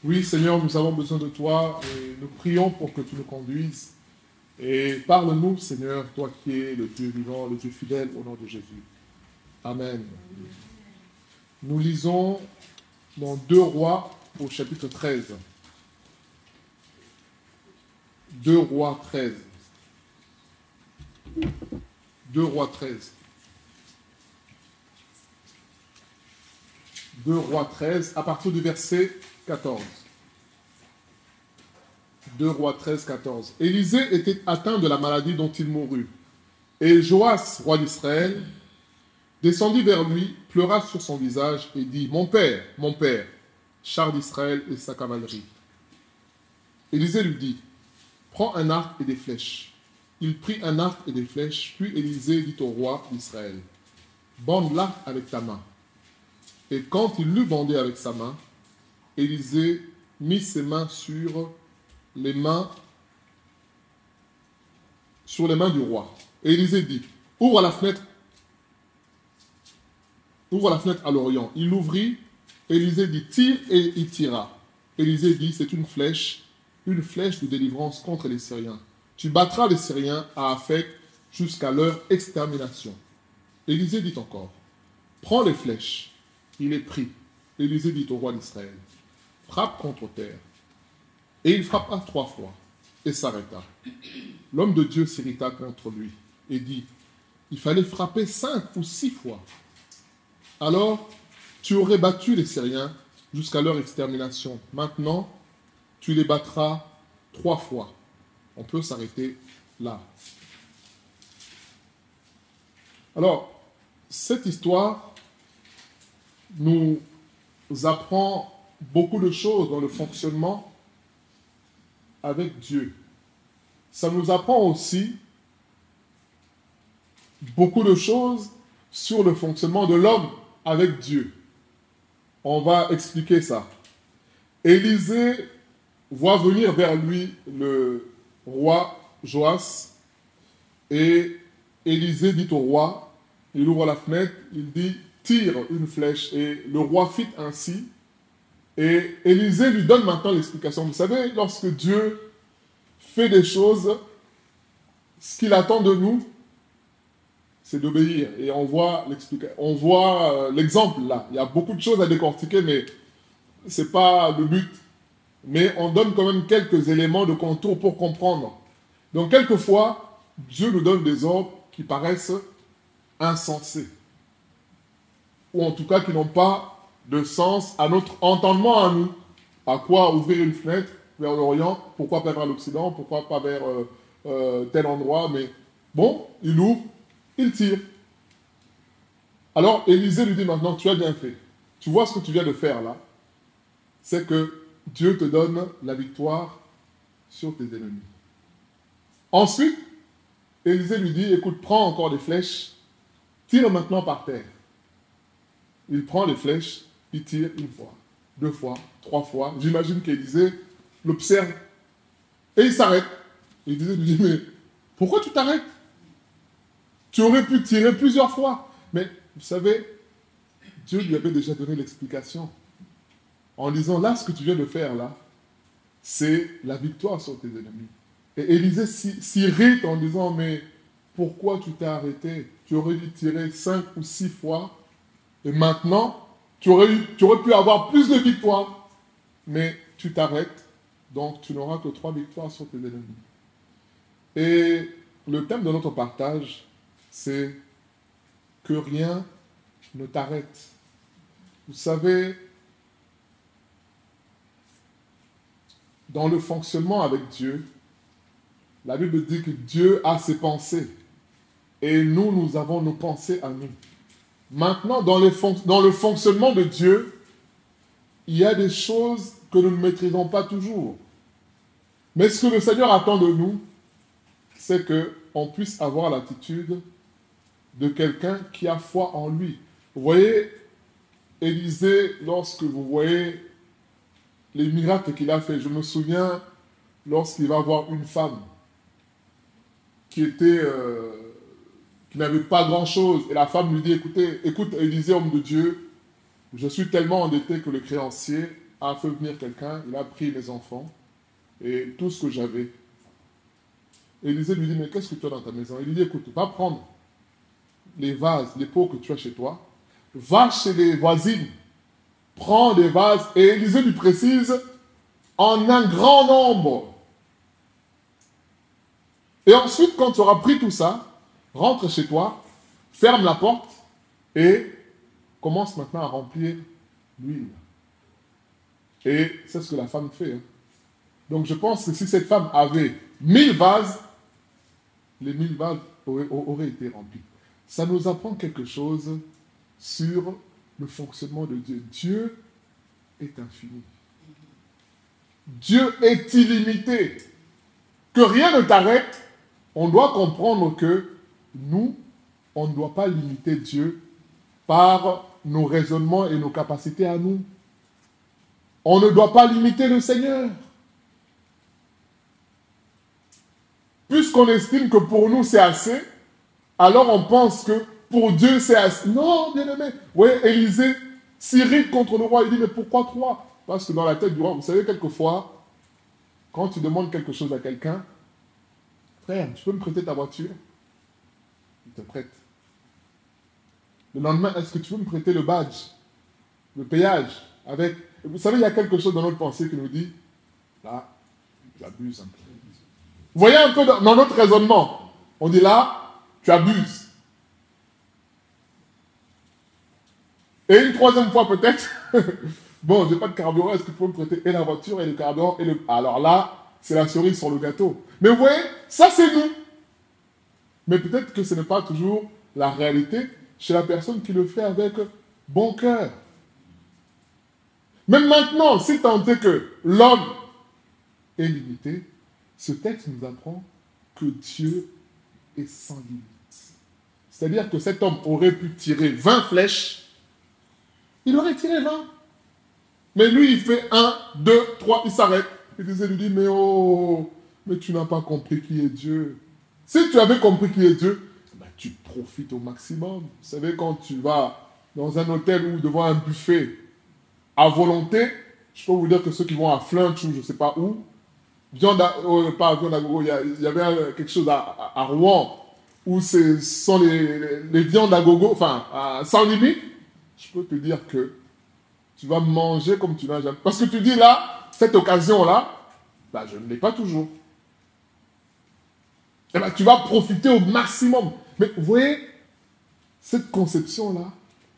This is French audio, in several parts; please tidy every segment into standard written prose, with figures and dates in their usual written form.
Oui, Seigneur, nous avons besoin de toi et nous prions pour que tu nous conduises. Et parle-nous, Seigneur, toi qui es le Dieu vivant, le Dieu fidèle, au nom de Jésus. Amen. Nous lisons dans 2 Rois au chapitre 13. 2 Rois 13. 2 Rois 13. 2 Rois 13, à partir du verset 14. 2 Rois 13, 14. Élisée était atteint de la maladie dont il mourut. Et Joas, roi d'Israël, descendit vers lui, pleura sur son visage et dit, mon père, char d'Israël et sa cavalerie. Élisée lui dit, prends un arc et des flèches. Il prit un arc et des flèches, puis Élisée dit au roi d'Israël, bande l'arc avec ta main. Et quand il l'eut bandé avec sa main, Élisée mit ses mains sur les mains du roi. Et Élisée dit, ouvre la fenêtre à l'orient. Il l'ouvrit, Élisée dit, tire, et il tira. Élisée dit, c'est une flèche de délivrance contre les Syriens. Tu battras les Syriens à Aphek jusqu'à leur extermination. Élisée dit encore, prends les flèches. Il les prit. Élisée dit au roi d'Israël, frappe contre terre. Et il frappa 3 fois et s'arrêta. L'homme de Dieu s'irrita contre lui et dit, il fallait frapper 5 ou 6 fois. Alors, tu aurais battu les Syriens jusqu'à leur extermination. Maintenant, tu les battras 3 fois. On peut s'arrêter là. Alors, cette histoire nous apprend beaucoup de choses dans le fonctionnement avec Dieu. Ça nous apprend aussi beaucoup de choses sur le fonctionnement de l'homme avec Dieu. On va expliquer ça. Élisée voit venir vers lui le roi Joas et Élisée dit au roi, il ouvre la fenêtre, il dit, tire une flèche et le roi fit ainsi. Et Élisée lui donne maintenant l'explication. Vous savez, lorsque Dieu fait des choses, ce qu'il attend de nous, c'est d'obéir. Et on voit l'exemple là. Il y a beaucoup de choses à décortiquer, mais ce n'est pas le but. Mais on donne quand même quelques éléments de contour pour comprendre. Donc quelquefois, Dieu nous donne des ordres qui paraissent insensés. Ou en tout cas qui n'ont pas de sens à notre entendement à nous. À quoi ouvrir une fenêtre vers l'Orient? Pourquoi pas vers l'Occident? Pourquoi pas vers tel endroit? Mais bon, il ouvre, il tire. Alors Élisée lui dit maintenant, tu as bien fait. Tu vois ce que tu viens de faire là? C'est que Dieu te donne la victoire sur tes ennemis. Ensuite, Élisée lui dit, écoute, prends encore des flèches, tire maintenant par terre. Il prend les flèches, il tire 1 fois, 2 fois, 3 fois. J'imagine qu'Élisée l'observe et il s'arrête. Élisée lui dit, mais pourquoi tu t'arrêtes? Tu aurais pu tirer plusieurs fois. Mais vous savez, Dieu lui avait déjà donné l'explication en disant, là, ce que tu viens de faire là, c'est la victoire sur tes ennemis. Et Élisée s'irrite en disant, mais pourquoi tu t'es arrêté? Tu aurais dû tirer 5 ou 6 fois. Et maintenant, tu aurais pu avoir plus de victoires. Mais tu t'arrêtes, donc tu n'auras que 3 victoires sur tes ennemis. Et le thème de notre partage, c'est que rien ne t'arrête. Vous savez, dans le fonctionnement avec Dieu, la Bible dit que Dieu a ses pensées. Et nous avons nos pensées à nous. Maintenant, dans le fonctionnement de Dieu, il y a des choses que nous ne maîtrisons pas toujours. Mais ce que le Seigneur attend de nous, c'est qu'on puisse avoir l'attitude de quelqu'un qui a foi en lui. Vous voyez, Élisée, lorsque vous voyez les miracles qu'il a fait, je me souviens lorsqu'il va voir une femme qui n'avait pas grand-chose. Et la femme lui dit, écoute Élisée, homme de Dieu, je suis tellement endetté que le créancier a fait venir quelqu'un, il a pris mes enfants et tout ce que j'avais. Élisée lui dit, mais qu'est-ce que tu as dans ta maison? Il lui dit, écoute, va prendre les vases, les pots que tu as chez toi, va chez les voisines, prends des vases, et Élisée lui précise, en un grand nombre. Et ensuite, quand tu auras pris tout ça, rentre chez toi, ferme la porte et commence maintenant à remplir l'huile. Et c'est ce que la femme fait. Hein. Donc je pense que si cette femme avait 1000 vases, les 1000 vases auraient été remplis. Ça nous apprend quelque chose sur le fonctionnement de Dieu. Dieu est infini. Dieu est illimité. Que rien ne t'arrête, on doit comprendre que nous, on ne doit pas limiter Dieu par nos raisonnements et nos capacités à nous. On ne doit pas limiter le Seigneur. Puisqu'on estime que pour nous c'est assez, alors on pense que pour Dieu c'est assez. Non, bien-aimé. Oui, Élisée s'irrite contre le roi. Il dit, mais pourquoi toi? Parce que dans la tête du roi, vous savez, quelquefois, quand tu demandes quelque chose à quelqu'un, frère, tu peux me prêter ta voiture? Il te prête. Le lendemain, est-ce que tu peux me prêter le badge, le péage avec... Vous savez, il y a quelque chose dans notre pensée qui nous dit, là, j'abuse un peu. Vous voyez un peu dans notre raisonnement, on dit là, tu abuses. Et une troisième fois peut-être, bon, j'ai pas de carburant, est-ce que tu peux me prêter et la voiture et le carburant et le... Alors là, c'est la cerise sur le gâteau. Mais vous voyez, ça c'est nous. Mais peut-être que ce n'est pas toujours la réalité chez la personne qui le fait avec bon cœur. Même maintenant, si tant est que l'homme est limité, ce texte nous apprend que Dieu est sans limite. C'est-à-dire que cet homme aurait pu tirer 20 flèches, il aurait tiré 20. Mais lui, il fait 1, 2, 3, il s'arrête. Élisée lui dit, mais oh, mais tu n'as pas compris qui est Dieu. Si tu avais compris qui est Dieu, ben, tu profites au maximum. Vous savez, quand tu vas dans un hôtel ou devant un buffet à volonté, je peux vous dire que ceux qui vont à Flunch ou je ne sais pas où, viande à, pas viande à gogo, il y avait quelque chose à Rouen où ce sont les viandes à gogo, enfin, sans limite. Je peux te dire que tu vas manger comme tu n'as jamais. Parce que tu dis là, cette occasion-là, bah, je ne l'ai pas toujours. Et ben, tu vas profiter au maximum. Mais vous voyez, cette conception-là,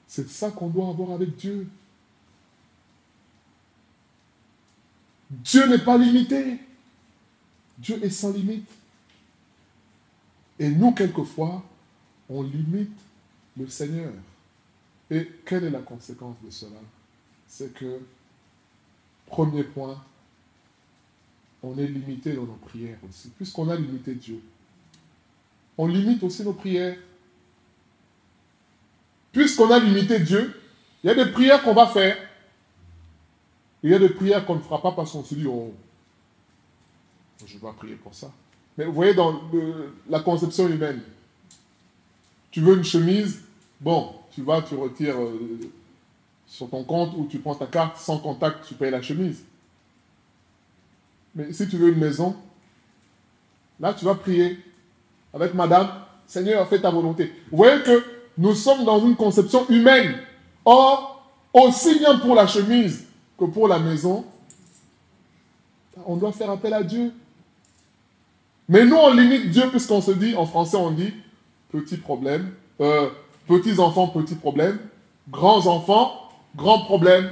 c'est ça qu'on doit avoir avec Dieu. Dieu n'est pas limité. Dieu est sans limite. Et nous, quelquefois, on limite le Seigneur. Et quelle est la conséquence de cela? C'est que, premier point, on est limité dans nos prières aussi. Puisqu'on a limité Dieu, on limite aussi nos prières. Puisqu'on a limité Dieu, il y a des prières qu'on va faire. Il y a des prières qu'on ne fera pas parce qu'on se dit, oh, je ne vais pas prier pour ça. Mais vous voyez, dans la conception humaine, tu veux une chemise, bon, tu vas, tu retires sur ton compte ou tu prends ta carte, sans contact, tu payes la chemise. Mais si tu veux une maison, là, tu vas prier avec madame, Seigneur, fais ta volonté. Vous voyez que nous sommes dans une conception humaine. Or, aussi bien pour la chemise que pour la maison, on doit faire appel à Dieu. Mais nous, on limite Dieu puisqu'on se dit, en français, on dit petit problème, petits enfants, petit problème, grands enfants, grand problème.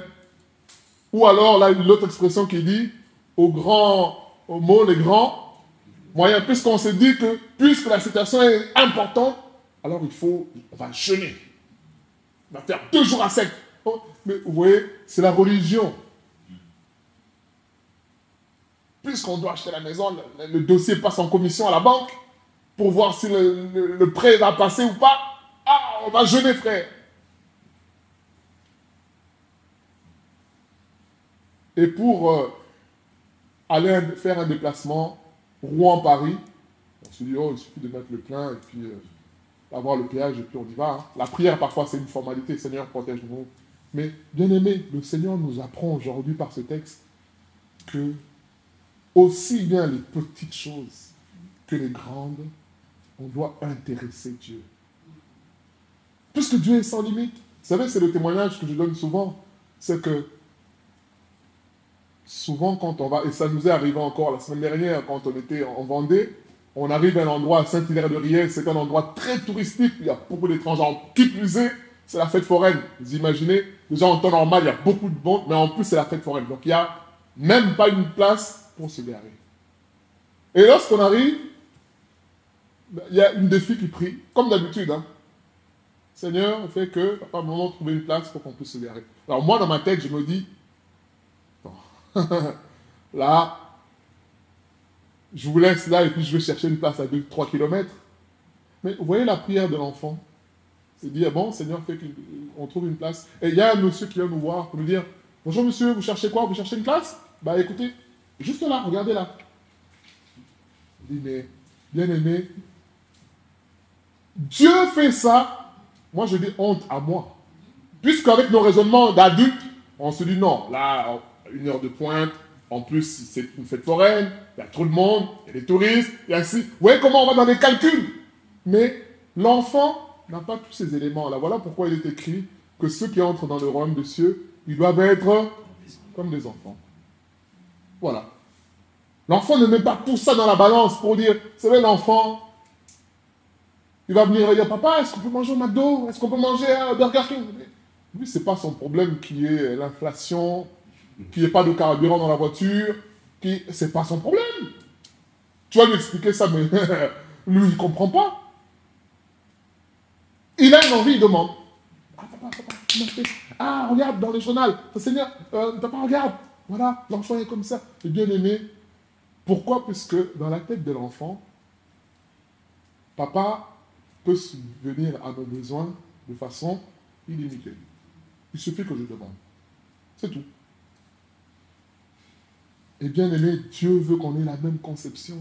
Ou alors, là, l'autre expression qui dit, au mot, les grands moyens, puisqu'on se dit que, puisque la situation est importante, alors on va jeûner. On va faire 2 jours à sec. Oh, mais vous voyez, c'est la religion. Puisqu'on doit acheter la maison, le dossier passe en commission à la banque pour voir si le prêt va passer ou pas. Ah, on va jeûner, frère. Et pour aller faire un déplacement, Rouen-Paris, on se dit, oh, il suffit de mettre le plein et puis avoir le péage et puis on y va. Hein. La prière, parfois, c'est une formalité. Seigneur, protège-nous. Mais, bien aimé, le Seigneur nous apprend aujourd'hui par ce texte que aussi bien les petites choses que les grandes, on doit intéresser Dieu. Puisque Dieu est sans limite. Vous savez, c'est le témoignage que je donne souvent. C'est que souvent quand on va, et ça nous est arrivé encore la semaine dernière quand on était en Vendée, on arrive à un endroit à Saint-Hilaire-de-Riez, c'est un endroit très touristique, il y a beaucoup d'étrangers. Qui plus est, c'est la fête foraine. Vous imaginez, déjà en temps normal, il y a beaucoup de monde, mais en plus c'est la fête foraine. Donc il n'y a même pas une place pour se garer. Et lorsqu'on arrive, il y a une des filles qui prie, comme d'habitude. Seigneur, fait que papa, maman, trouver une place pour qu'on puisse se garer. Alors moi, dans ma tête, je me dis, là, je vous laisse là et puis je vais chercher une place à 2-3 kilomètres. Mais vous voyez la prière de l'enfant. C'est dire, bon, Seigneur, fait qu'on trouve une place. Et il y a un monsieur qui vient nous voir pour nous dire, bonjour monsieur, vous cherchez quoi? Vous cherchez une place? Bah écoutez, juste là, regardez là. Je dis, mais bien aimé, Dieu fait ça. Moi, je dis honte à moi. Puisqu'avec nos raisonnements d'adultes, on se dit non, là, 1 heure de pointe, en plus, c'est une fête foraine, il y a trop de monde, il y a des touristes, et ainsi. Vous voyez comment on va dans les calculs? Mais l'enfant n'a pas tous ces éléments-là. Voilà pourquoi il est écrit que ceux qui entrent dans le royaume des cieux, ils doivent être comme des enfants. Voilà. L'enfant ne met pas tout ça dans la balance pour dire, c'est vrai, l'enfant, il va venir dire, papa, est-ce qu'on peut manger au McDo? Est-ce qu'on peut manger à Burger King? Lui, ce n'est pas son problème qui est l'inflation, qu'il n'y ait pas de carburant dans la voiture, ce n'est pas son problème. Tu vas lui expliquer ça, mais lui, il ne comprend pas. Il a une envie, il demande. Ah, papa, ah, regarde dans le journal, Seigneur, papa, regarde. Voilà, l'enfant est comme ça. C'est bien aimé. Pourquoi? Puisque dans la tête de l'enfant, papa peut subvenir à nos besoins de façon illimitée. Il suffit que je demande. C'est tout. Et bien aimé, Dieu veut qu'on ait la même conception.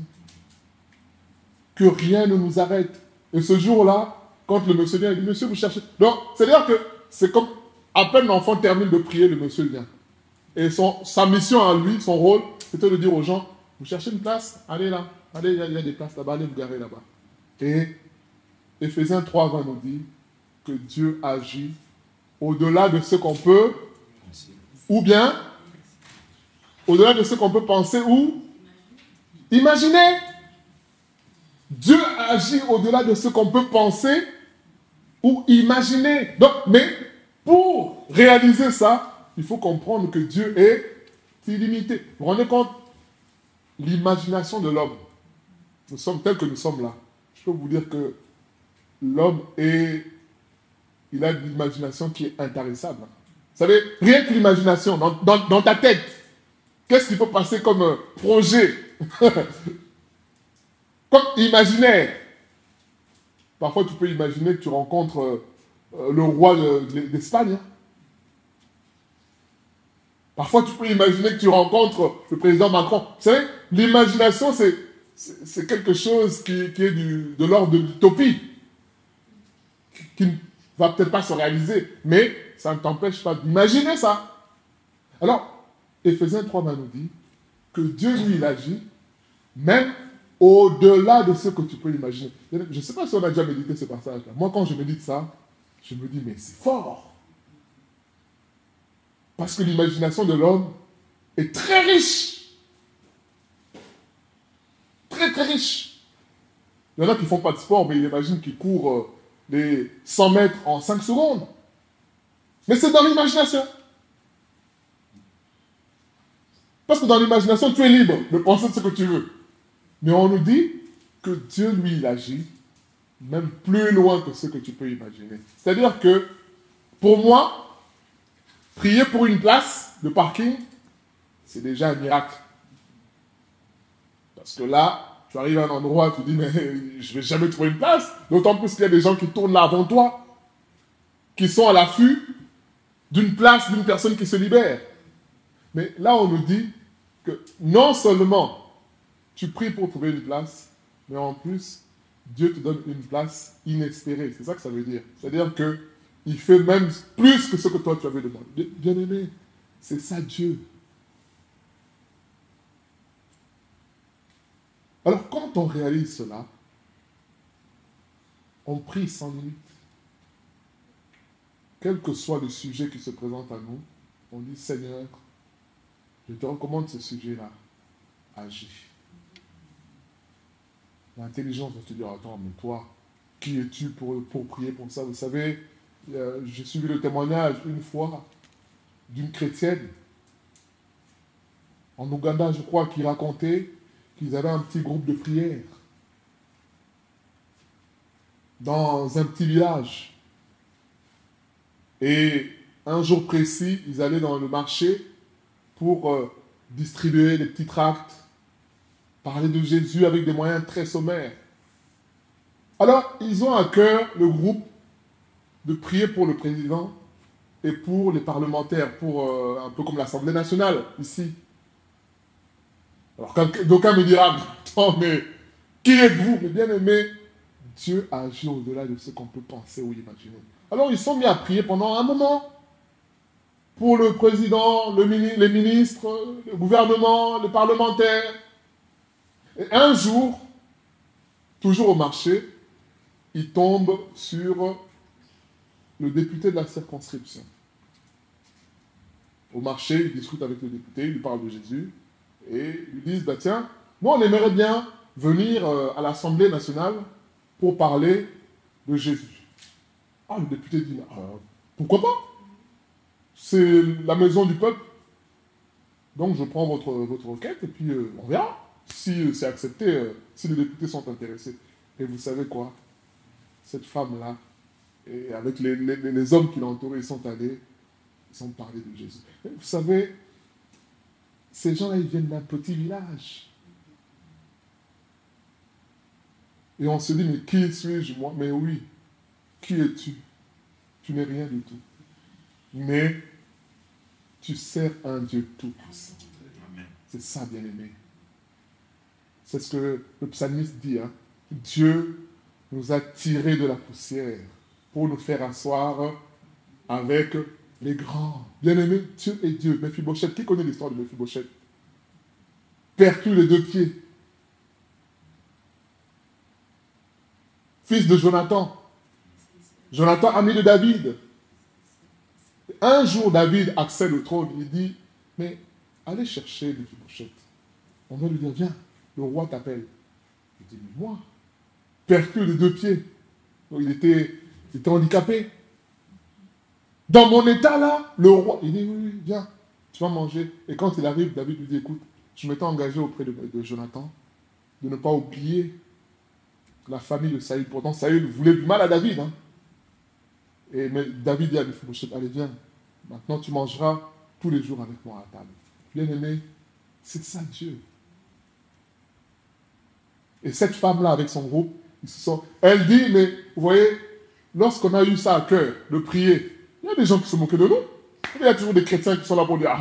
Que rien ne nous arrête. Et ce jour-là, quand le monsieur vient, il dit, monsieur, vous cherchez... Donc, c'est-à-dire que c'est comme, à peine l'enfant termine de prier, le monsieur vient. Et sa mission à lui, son rôle, c'était de dire aux gens, vous cherchez une place? Allez là. Allez, il y a des places là-bas, allez vous garer là-bas. Et Éphésiens 3:20 nous dit que Dieu agit au-delà de ce qu'on peut, ou bien, au-delà de ce qu'on peut penser ou imaginer. Dieu agit au-delà de ce qu'on peut penser ou imaginer. Donc, mais pour réaliser ça, il faut comprendre que Dieu est illimité. Vous vous rendez compte? L'imagination de l'homme. Nous sommes tels que nous sommes là. Je peux vous dire que l'homme il a une imagination qui est intarissable. Vous savez, rien que l'imagination, dans ta tête, qu'est-ce qui peut passer comme projet? Comme imaginaire. Parfois, tu peux imaginer que tu rencontres le roi d'Espagne. Parfois, tu peux imaginer que tu rencontres le président Macron. Vous savez, l'imagination, c'est quelque chose qui est de l'ordre de l'utopie, qui ne va peut-être pas se réaliser, mais ça ne t'empêche pas d'imaginer ça. Alors, Éphésiens 3:20 nous dit que Dieu, lui, il agit même au-delà de ce que tu peux imaginer. Je ne sais pas si on a déjà médité ce passage-là. Moi, quand je médite ça, je me dis, mais c'est fort. Parce que l'imagination de l'homme est très riche. Très, très riche. Il y en a qui ne font pas de sport, mais ils imaginent qu'ils courent les 100 mètres en 5 secondes. Mais c'est dans l'imagination. Parce que dans l'imagination, tu es libre de penser de ce que tu veux. Mais on nous dit que Dieu, lui, il agit même plus loin que ce que tu peux imaginer. C'est-à-dire que, pour moi, prier pour une place de parking, c'est déjà un miracle. Parce que là, tu arrives à un endroit, tu dis, mais je ne vais jamais trouver une place. D'autant plus qu'il y a des gens qui tournent là avant toi, qui sont à l'affût d'une place, d'une personne qui se libère. Mais là, on nous dit que non seulement tu pries pour trouver une place, mais en plus, Dieu te donne une place inespérée. C'est ça que ça veut dire. C'est-à-dire que il fait même plus que ce que toi tu avais demandé. Bien-aimé, c'est ça Dieu. Alors quand on réalise cela, on prie sans limite. Quel que soit le sujet qui se présente à nous, on dit Seigneur, je te recommande ce sujet-là. Agis. L'intelligence va te dire, attends, mais toi, qui es-tu pour prier pour ça? Vous savez, j'ai suivi le témoignage une fois d'une chrétienne en Ouganda, je crois, qui racontait qu'ils avaient un petit groupe de prière dans un petit village. Et un jour précis, ils allaient dans le marché pour distribuer des petits tracts, parler de Jésus avec des moyens très sommaires. Alors, ils ont à cœur, le groupe, de prier pour le président et pour les parlementaires, pour un peu comme l'Assemblée nationale, ici. Alors, d'aucuns me diront, attends, mais qui êtes-vous? Mais bien aimé, Dieu agit au-delà de ce qu'on peut penser ou imaginer. Alors, ils sont mis à prier pendant un moment pour le président, les ministres, le gouvernement, les parlementaires. Et un jour, toujours au marché, ils tombent sur le député de la circonscription. Au marché, ils discutent avec le député, ils lui parlent de Jésus, et ils lui disent, bah tiens, nous on aimerait bien venir à l'Assemblée nationale pour parler de Jésus. Ah, le député dit, pourquoi pas? C'est la maison du peuple. Donc je prends votre requête et puis on verra si c'est accepté, si les députés sont intéressés. Et vous savez quoi? Cette femme-là, et avec les hommes qui l'ont entouré, ils sont allés, ils ont parlé de Jésus. Et vous savez, ces gens-là, ils viennent d'un petit village. Et on se dit, mais qui suis-je, moi? Mais oui, qui es-tu? Tu n'es rien du tout. Mais tu sers un Dieu tout-puissant. C'est ça, bien-aimé. C'est ce que le psalmiste dit. Hein? Dieu nous a tirés de la poussière pour nous faire asseoir avec les grands. Bien-aimé, Dieu est Dieu. Mephibosheth, qui connaît l'histoire de Mephibosheth? Perclus les deux pieds. Fils de Jonathan. Jonathan, ami de David. Un jour, David accède au trône. Il dit, mais allez chercher Mephibosheth. On va lui dire, viens, le roi t'appelle. Il dit, mais moi, perclus les deux pieds. Donc, il était handicapé. Dans mon état là, le roi, il dit, oui, oui, viens, tu vas manger. Et quand il arrive, David lui dit, écoute, je m'étais engagé auprès de Jonathan de ne pas oublier la famille de Saül. Pourtant, Saül voulait du mal à David. Hein. Mais David dit à Mephibosheth, allez, viens, maintenant tu mangeras tous les jours avec moi à table. Bien aimé, c'est ça Dieu. Et cette femme-là, avec son groupe, elle dit, mais vous voyez, lorsqu'on a eu ça à cœur, de prier, il y a des gens qui se moquaient de nous. Il y a toujours des chrétiens qui sont là pour dire,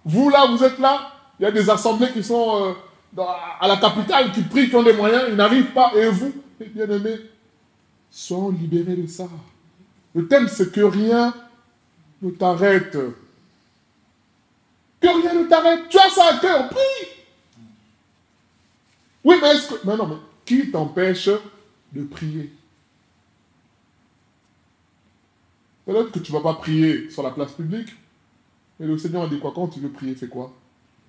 vous là, vous êtes là. Il y a des assemblées qui sont à la capitale, qui prient, qui ont des moyens, ils n'arrivent pas. Et vous, bien aimés, soyons libérés de ça. Le thème, c'est que rien ne t'arrête. Que rien ne t'arrête. Tu as ça à cœur, prie. Oui, mais est-ce que... non, mais qui t'empêche de prier? Peut-être que tu ne vas pas prier sur la place publique, mais le Seigneur a dit quoi? Quand tu veux prier, fais quoi?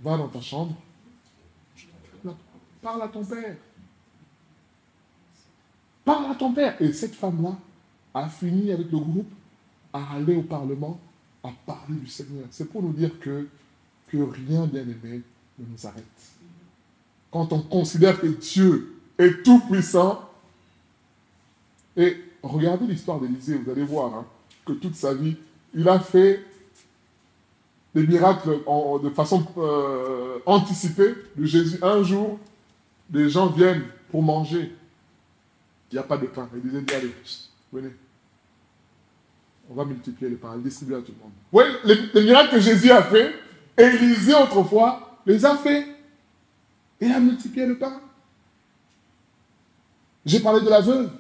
Va dans ta chambre, parle à ton Père. Parle à ton Père. Et cette femme-là a fini avec le groupe à aller au Parlement, à parler du Seigneur. C'est pour nous dire que rien, bien aimé, ne nous arrête. Quand on considère que Dieu est tout-puissant, et regardez l'histoire d'Élisée, vous allez voir hein, que toute sa vie, il a fait des miracles de façon anticipée de Jésus. Un jour, des gens viennent pour manger. Il n'y a pas de pain. Élisée dit, allez, venez. On va multiplier les pains, distribuer à tout le monde. Oui, les miracles que Jésus a fait, Élisée autrefois les a fait. Et a multiplié le pain. J'ai parlé de la veuve.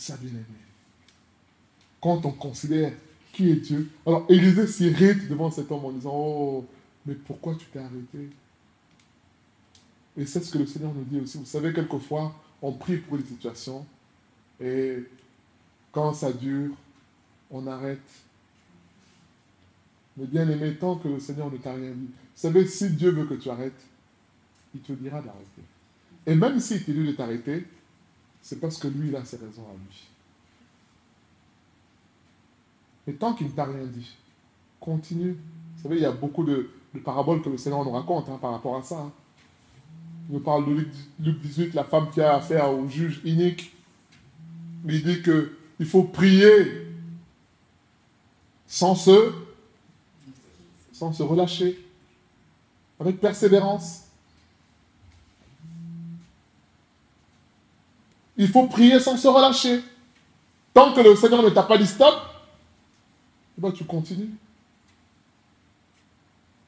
C'est ça, bien-aimé. Quand on considère qui est Dieu. Alors, Élisée s'irrite devant cet homme en disant, oh, mais pourquoi tu t'es arrêté? Et c'est ce que le Seigneur nous dit aussi. Vous savez, quelquefois, on prie pour une situation et quand ça dure, on arrête. Mais bien aimé, tant que le Seigneur ne t'a rien dit, vous savez, si Dieu veut que tu arrêtes, il te dira d'arrêter. Et même s'il te dit de t'arrêter, c'est parce que lui, il a ses raisons à lui. Et tant qu'il ne t'a rien dit, continue. Vous savez, il y a beaucoup de paraboles que le Seigneur nous raconte par rapport à ça. Il nous parle de Luc 18, la femme qui a affaire au juge inique. Il dit qu'il faut prier sans se relâcher, avec persévérance. Il faut prier sans se relâcher. Tant que le Seigneur ne t'a pas dit stop, eh ben, tu continues.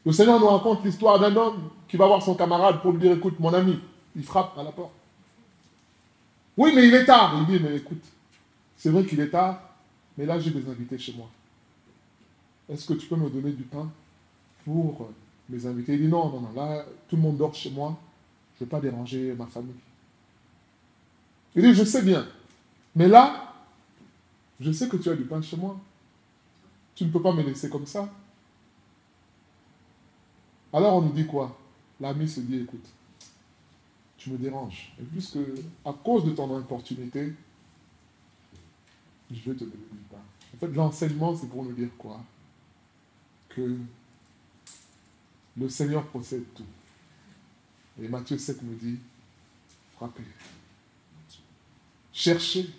Le Seigneur nous raconte l'histoire d'un homme qui va voir son camarade pour lui dire, écoute, mon ami, il frappe à la porte. Oui, mais il est tard. Il dit, mais écoute, c'est vrai qu'il est tard, mais là, j'ai des invités chez moi. Est-ce que tu peux me donner du pain pour mes invités? Il dit, non, non, non, là, tout le monde dort chez moi, je ne veux pas déranger ma famille. Il dit, je sais bien, mais là, je sais que tu as du pain chez moi. Tu ne peux pas me laisser comme ça. Alors on nous dit quoi? L'ami se dit, écoute, tu me déranges. Et puisque, à cause de ton importunité, je vais te donner du pain. En fait, l'enseignement, c'est pour nous dire quoi? Que le Seigneur possède tout. Et Matthieu 7 nous dit, frappez, cherchez,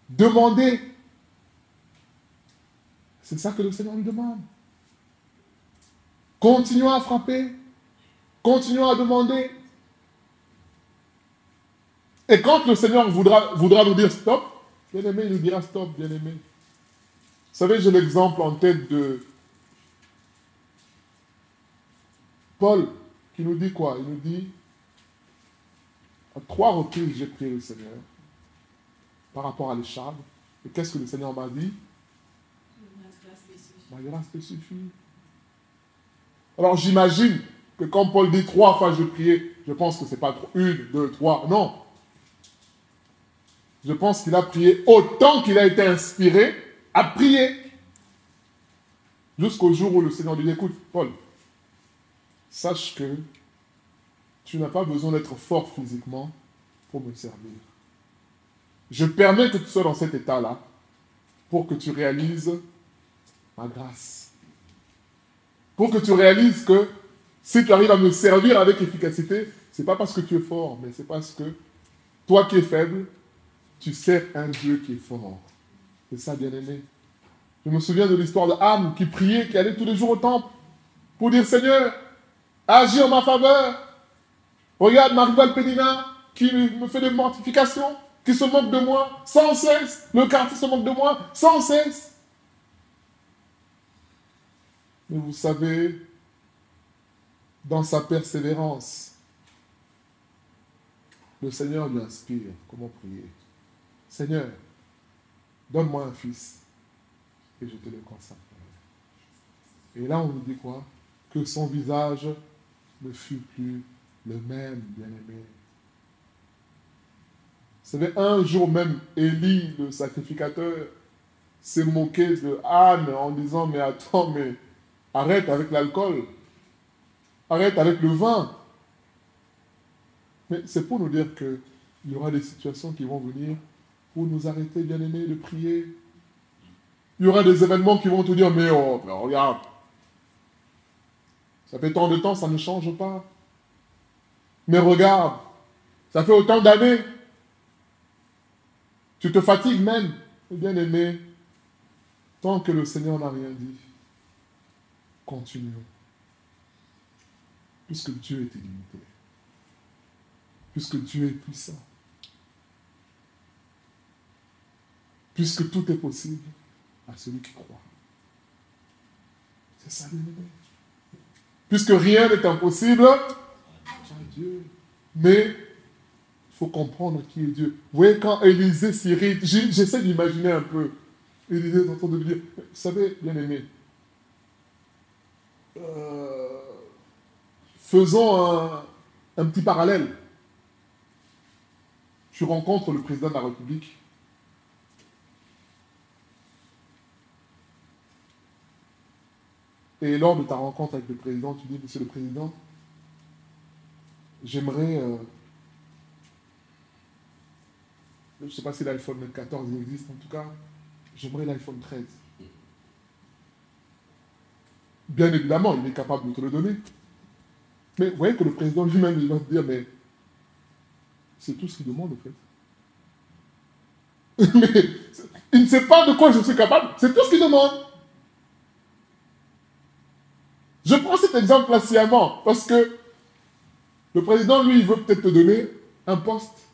demandez. C'est ça que le Seigneur nous demande. Continuons à frapper, continuons à demander. Et quand le Seigneur voudra nous dire stop, bien aimé, il nous dira stop, bien aimé. Vous savez, j'ai l'exemple en tête de Paul qui nous dit quoi? Il nous dit, à 3 reprises, j'ai prié le Seigneur par rapport à l'écharpe. Et qu'est-ce que le Seigneur m'a dit? Ma grâce te suffit. Alors j'imagine que quand Paul dit 3 fois je priais, je pense que ce n'est pas 1, 2, 3, non. Je pense qu'il a prié autant qu'il a été inspiré à prier. Jusqu'au jour où le Seigneur lui dit, écoute, Paul, sache que tu n'as pas besoin d'être fort physiquement pour me servir. Je permets que tu sois dans cet état-là pour que tu réalises ma grâce. Pour que tu réalises que si tu arrives à me servir avec efficacité, ce n'est pas parce que tu es fort, mais c'est parce que toi qui es faible, tu sers un Dieu qui est fort. C'est ça, bien-aimé. Je me souviens de l'histoire de Anne qui priait, qui allait tous les jours au temple pour dire, Seigneur, agis en ma faveur. Regarde ma rivale Pénina qui me fait des mortifications, qui se moque de moi sans cesse. Le quartier se moque de moi sans cesse. Mais vous savez, dans sa persévérance, le Seigneur lui inspire comment prier. Seigneur, donne-moi un fils et je te le consacre. Et là, on nous dit quoi? Que son visage ne fut plus le même, bien-aimé. Vous savez, un jour même, Élie, le sacrificateur, s'est moqué de Anne en disant, mais attends, mais arrête avec l'alcool. Arrête avec le vin. Mais c'est pour nous dire qu'il y aura des situations qui vont venir pour nous arrêter, bien-aimés, de prier. Il y aura des événements qui vont te dire, mais oh, ben regarde, ça fait tant de temps, ça ne change pas. Mais regarde, ça fait autant d'années. Tu te fatigues même. Bien-aimé, tant que le Seigneur n'a rien dit, continuons. Puisque Dieu est illimité. Puisque Dieu est puissant. Puisque tout est possible à celui qui croit. C'est ça, bien-aimé. Puisque rien n'est impossible à Dieu. Mais faut comprendre qui est Dieu. Vous voyez, quand Élisée s'irrite, j'essaie d'imaginer un peu. Élisée est en train de lui dire, vous savez, bien-aimé, faisons un petit parallèle. Tu rencontres le président de la République. Et lors de ta rencontre avec le président, tu dis, Monsieur le Président, j'aimerais, je ne sais pas si l'iPhone 14 existe, en tout cas, j'aimerais l'iPhone 13. Bien évidemment, il est capable de te le donner. Mais vous voyez que le président lui-même, il va te dire, mais c'est tout ce qu'il demande, en fait. Mais il ne sait pas de quoi je suis capable, c'est tout ce qu'il demande. Je prends cet exemple-là sciemment, parce que le président, lui, il veut peut-être te donner un poste.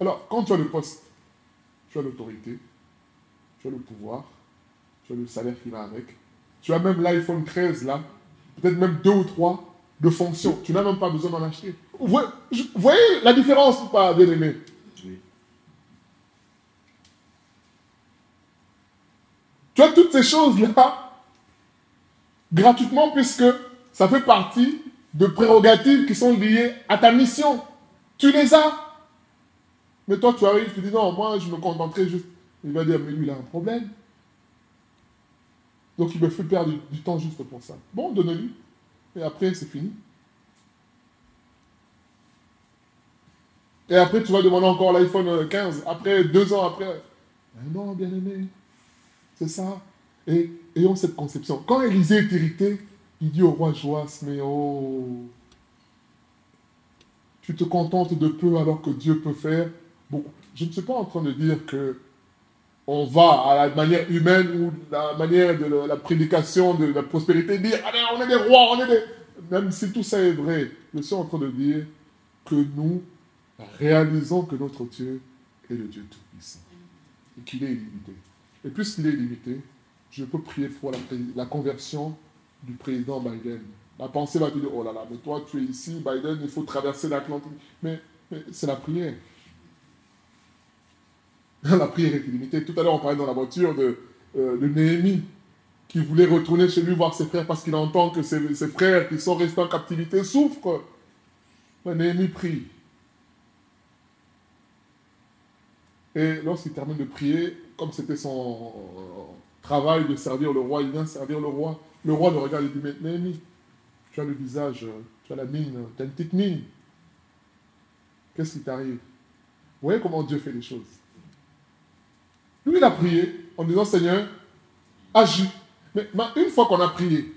Alors, quand tu as le poste, tu as l'autorité, tu as le pouvoir, tu as le salaire qui va avec, tu as même l'iPhone 13 là, peut-être même 2 ou 3 de fonctions. Tu n'as même pas besoin d'en acheter. Vous voyez la différence ou pas, bien-aimé? Oui. Tu as toutes ces choses-là gratuitement puisque ça fait partie de prérogatives qui sont liées à ta mission. Tu les as. Mais toi, tu arrives, tu dis non, moi, je me contenterai juste. Il va dire, mais lui, il a un problème. Donc, il me fait perdre du temps juste pour ça. Bon, donne-lui. Et après, c'est fini. Et après, tu vas demander encore l'iPhone 15. Après, 2 ans après. Non, bien-aimé. C'est ça. Et ayons cette conception. Quand Élisée est irrité, il dit au roi Joas, mais oh, tu te contentes de peu alors que Dieu peut faire beaucoup. Je ne suis pas en train de dire que on va à la manière humaine ou la manière de la prédication de la prospérité dire, allez, on est des rois, on est des... Même si tout ça est vrai, je suis en train de dire que nous réalisons que notre Dieu est le Dieu Tout-Puissant et qu'il est illimité. Et puisqu'il est illimité, je peux prier pour la conversion du président Biden. La pensée va te dire, oh là là, mais toi tu es ici, Biden, il faut traverser l'Atlantique. Mais c'est la prière. La prière est illimitée. Tout à l'heure, on parlait dans la voiture de Néhémie, qui voulait retourner chez lui voir ses frères parce qu'il entend que ses frères qui sont restés en captivité souffrent. Mais Néhémie prie. Et lorsqu'il termine de prier, comme c'était son travail de servir le roi, il vient servir le roi. Le roi le regarde et dit, mais Néhémie, tu as le visage, tu as la mine, tu as une petite mine. Qu'est-ce qui t'arrive? Vous voyez comment Dieu fait les choses. Lui, il a prié en disant, Seigneur, agis. Mais une fois qu'on a prié,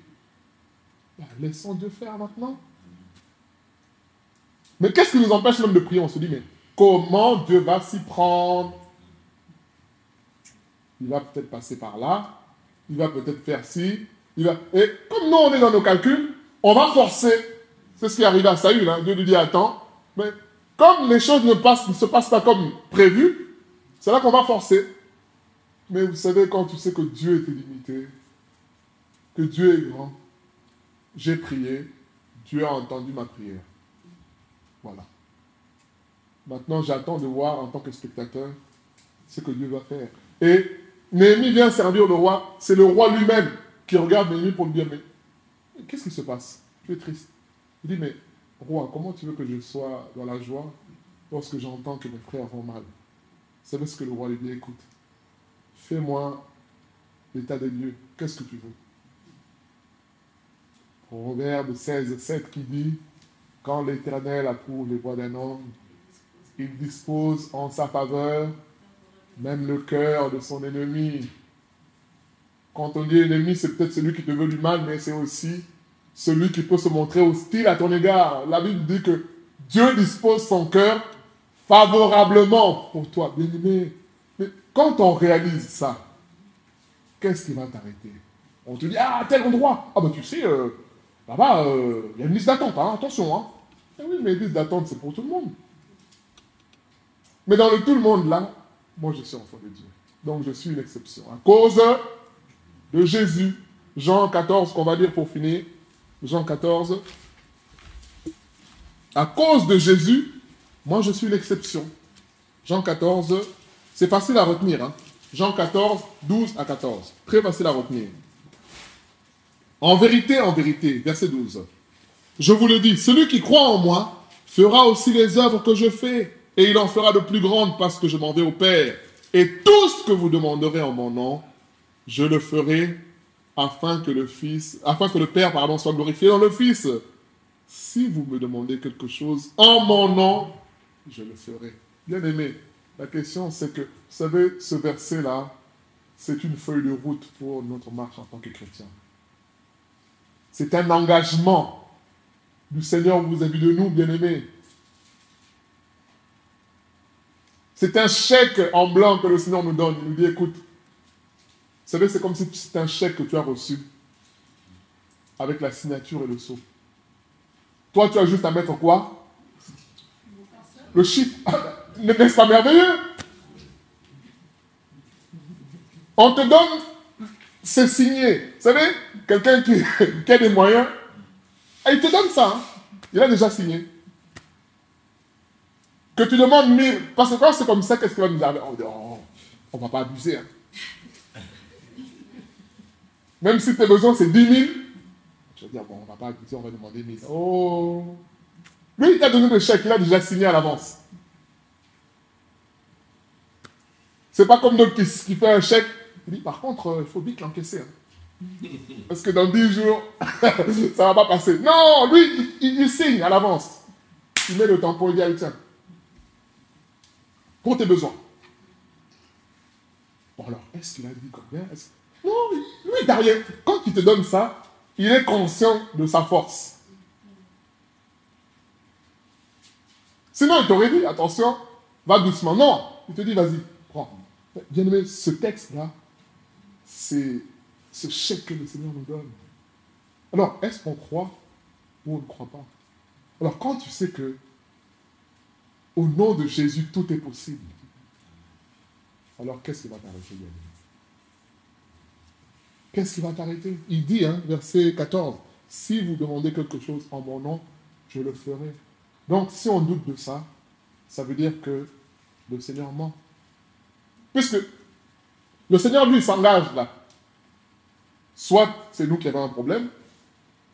laissons Dieu faire maintenant. Mais qu'est-ce qui nous empêche même de prier? On se dit, mais comment Dieu va s'y prendre? Il va peut-être passer par là, il va peut-être faire ci, et comme nous, on est dans nos calculs, on va forcer. C'est ce qui est arrivé à Saül, hein. Dieu lui dit, attends, mais comme les choses ne se passent pas comme prévu, c'est là qu'on va forcer. Mais vous savez, quand tu sais que Dieu est illimité, que Dieu est grand, j'ai prié, Dieu a entendu ma prière. Voilà. Maintenant, j'attends de voir en tant que spectateur ce que Dieu va faire. Et Néhémie vient servir le roi. C'est le roi lui-même qui regarde Néhémie pour lui dire, mais qu'est-ce qui se passe? Tu es triste. Il dit, mais roi, comment tu veux que je sois dans la joie lorsque j'entends que mes frères vont mal? Vous savez ce que le roi lui dit? Écoute, fais-moi l'état des lieux. Qu'est-ce que tu veux? Proverbe 16:7 qui dit, quand l'Éternel approuve les voies d'un homme, il dispose en sa faveur même le cœur de son ennemi. Quand on dit ennemi, c'est peut-être celui qui te veut du mal, mais c'est aussi celui qui peut se montrer hostile à ton égard. La Bible dit que Dieu dispose son cœur favorablement pour toi, bien-aimé. Mais quand on réalise ça, qu'est-ce qui va t'arrêter? On te dit, ah, tel endroit. Ah ben tu sais, là-bas, il y a une liste d'attente, hein, attention. Hein. Eh oui, mais une liste d'attente, c'est pour tout le monde. Mais dans le tout le monde, là, moi je suis enfant de Dieu. Donc je suis une exception. À cause de Jésus, Jean 14, qu'on va lire pour finir. Jean 14. À cause de Jésus, Moi, je suis l'exception. Jean 14, c'est facile à retenir. Hein? Jean 14, 12 à 14. Très facile à retenir. En vérité, verset 12. Je vous le dis, celui qui croit en moi fera aussi les œuvres que je fais, et il en fera de plus grandes parce que je m'en vais au Père. Et tout ce que vous demanderez en mon nom, je le ferai afin que le Père, soit glorifié dans le Fils. Si vous me demandez quelque chose en mon nom, je le ferai. Bien aimé, la question c'est que, vous savez, ce verset-là, c'est une feuille de route pour notre marche en tant que chrétien. C'est un engagement du Seigneur vis-à-vis de nous, bien aimés. C'est un chèque en blanc que le Seigneur nous donne. Il nous dit, écoute, vous savez, c'est comme si c'est un chèque que tu as reçu avec la signature et le sceau. Toi, tu as juste à mettre quoi? Le chiffre. N'est-ce pas merveilleux? On te donne, c'est signé. Vous savez, quelqu'un qui a des moyens, il te donne ça. Hein. Il a déjà signé. Que tu demandes 1000, parce que quand c'est comme ça, qu'est-ce qu'il va nous arriver? On ne va pas abuser. Hein. Même si tes besoins, c'est 10 000, je vais dire, bon, on ne va pas abuser, on va demander 1000. Oh! Lui, il t'a donné le chèque, il a déjà signé à l'avance. C'est pas comme d'autres qui fait un chèque. Il dit, par contre, il faut vite l'encaisser. Hein. Parce que dans 10 jours, ça ne va pas passer. Non, lui, il signe à l'avance. Il met le tampon, il dit, allez, tiens. Pour tes besoins. Bon alors, est-ce qu'il a dit combien? Non, lui, derrière, quand il te donne ça, il est conscient de sa force. Sinon, il t'aurait dit, attention, va doucement. Non, il te dit, vas-y, prends. Bien aimé, ce texte-là, c'est ce chèque que le Seigneur nous donne. Alors, est-ce qu'on croit ou on ne croit pas? Alors, quand tu sais que au nom de Jésus, tout est possible, alors qu'est-ce qui va t'arrêter, bien aimé? Qu'est-ce qui va t'arrêter? Il dit, hein, verset 14, si vous demandez quelque chose en mon nom, je le ferai. Donc, si on doute de ça, ça veut dire que le Seigneur ment. Puisque le Seigneur, lui, s'engage là. Soit c'est nous qui avons un problème,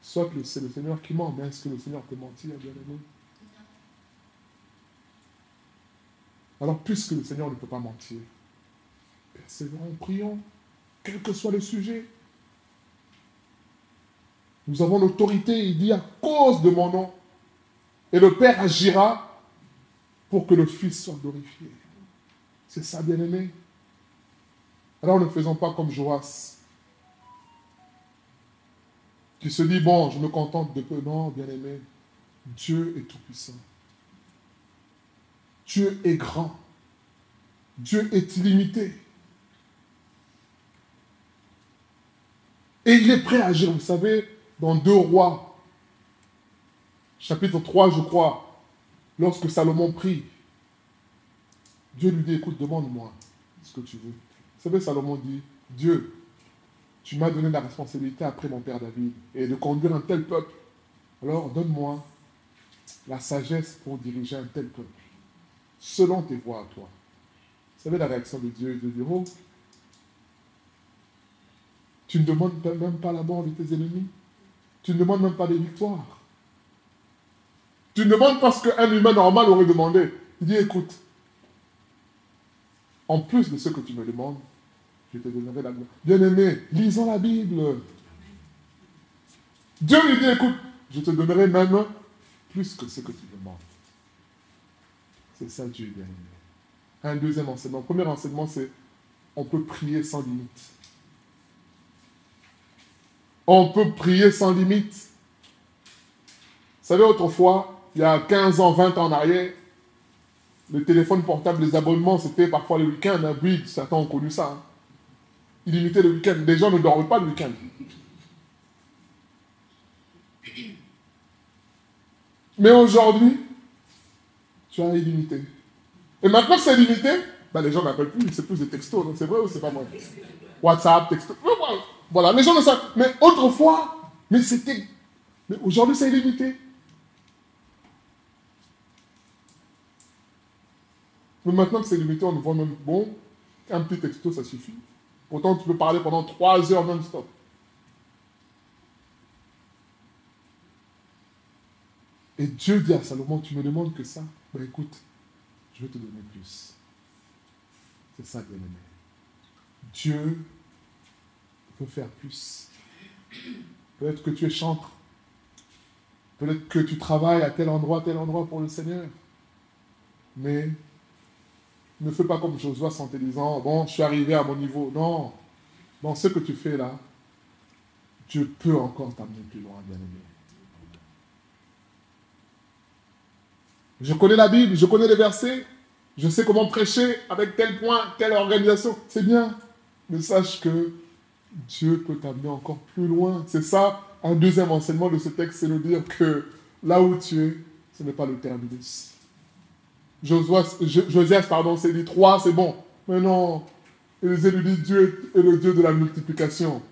soit c'est le Seigneur qui ment. Mais est-ce que le Seigneur peut mentir, bien aimé? Alors, puisque le Seigneur ne peut pas mentir, persévérons, prions, quel que soit le sujet. Nous avons l'autorité, il dit, à cause de mon nom. Et le Père agira pour que le Fils soit glorifié. C'est ça, bien-aimé. Alors ne faisons pas comme Joas, qui se dit, bon, je me contente de peu. Non, bien-aimé, Dieu est tout-puissant. Dieu est grand. Dieu est illimité. Et il est prêt à agir. Vous savez, dans 2 Rois, chapitre 3, je crois, lorsque Salomon prie, Dieu lui dit, écoute, demande-moi ce que tu veux. Vous savez, Salomon dit, Dieu, tu m'as donné la responsabilité après mon père David et de conduire un tel peuple. Alors, donne-moi la sagesse pour diriger un tel peuple, selon tes voies à toi. Vous savez la réaction de Dieu, de dire, oh, tu ne demandes même pas la mort de tes ennemis. Tu ne demandes même pas des victoires. Tu ne demandes pas ce qu'un humain normal aurait demandé. Il dit, écoute, en plus de ce que tu me demandes, je te donnerai la gloire. Bien-aimé, lisons la Bible. Dieu lui dit, écoute, je te donnerai même plus que ce que tu demandes. C'est ça Dieu, bien-aimé. Un deuxième enseignement. Le premier enseignement, c'est on peut prier sans limite. On peut prier sans limite. Vous savez, autrefois, il y a 15 ans, 20 ans en arrière, le téléphone portable, les abonnements, c'était parfois le week-end. Hein. Oui, certains ont connu ça. Hein. Illimité le week-end. Les gens ne dorment pas le week-end. Mais aujourd'hui, tu as illimité. Et maintenant que c'est limité, ben les gens n'appellent plus, c'est plus des textos. Donc c'est vrai ou c'est pas vrai? WhatsApp, texto. Voilà, les gens ne savent. Mais autrefois, mais c'était. Mais aujourd'hui, c'est illimité. Mais maintenant que c'est limité, on nous voit même, bon, un petit texto, ça suffit. Pourtant, tu peux parler pendant 3 heures non-stop. Et Dieu dit à Salomon, tu me demandes que ça? Ben écoute, je vais te donner plus. C'est ça, bien-aimé. Dieu veut faire plus. Peut-être que tu es chantre. Peut-être que tu travailles à tel endroit pour le Seigneur. Mais ne fais pas comme Josué en te disant, bon, je suis arrivé à mon niveau. Non, dans ce que tu fais là, Dieu peut encore t'amener plus loin, bien-aimé. Je connais la Bible, je connais les versets, je sais comment prêcher avec tel point, telle organisation. C'est bien, mais sache que Dieu peut t'amener encore plus loin. C'est ça, un deuxième enseignement de ce texte, c'est de dire que là où tu es, ce n'est pas le terminus. Josias, s'est dit 3, c'est bon. Mais non, Élisée lui dit Dieu est le Dieu de la multiplication.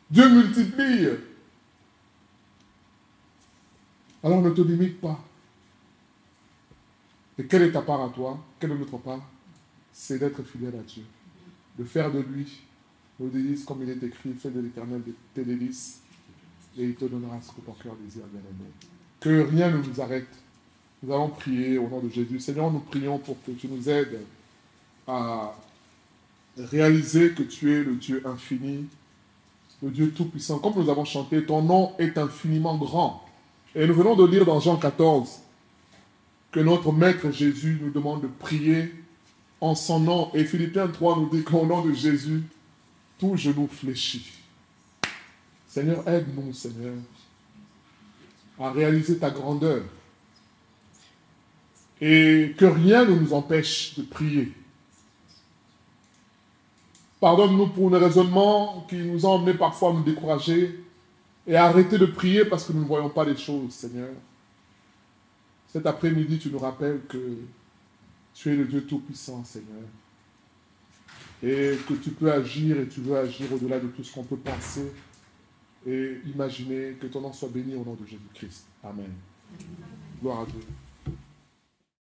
Dieu multiplie. Alors ne te limite pas. Et quelle est ta part à toi? Quelle est notre part? C'est d'être fidèle à Dieu. De faire de lui nos délices, comme il est écrit, fais de l'Éternel tes délices, et il te donnera ce que ton cœur désire, bien-aimé. Que rien ne nous arrête. Nous allons prier au nom de Jésus. Seigneur, nous prions pour que tu nous aides à réaliser que tu es le Dieu infini, le Dieu tout-puissant. Comme nous avons chanté, ton nom est infiniment grand. Et nous venons de lire dans Jean 14 que notre Maître Jésus nous demande de prier en son nom. Et Philippiens 3 nous dit qu'au nom de Jésus, tout genou fléchit. Seigneur, aide-nous, Seigneur, à réaliser ta grandeur. Et que rien ne nous empêche de prier. Pardonne-nous pour nos raisonnements qui nous ont emmenés parfois à nous décourager et à arrêter de prier parce que nous ne voyons pas les choses, Seigneur. Cet après-midi, tu nous rappelles que tu es le Dieu Tout-Puissant, Seigneur. Et que tu peux agir et tu veux agir au-delà de tout ce qu'on peut penser et imaginer. Que ton nom soit béni au nom de Jésus-Christ. Amen. Gloire à Dieu.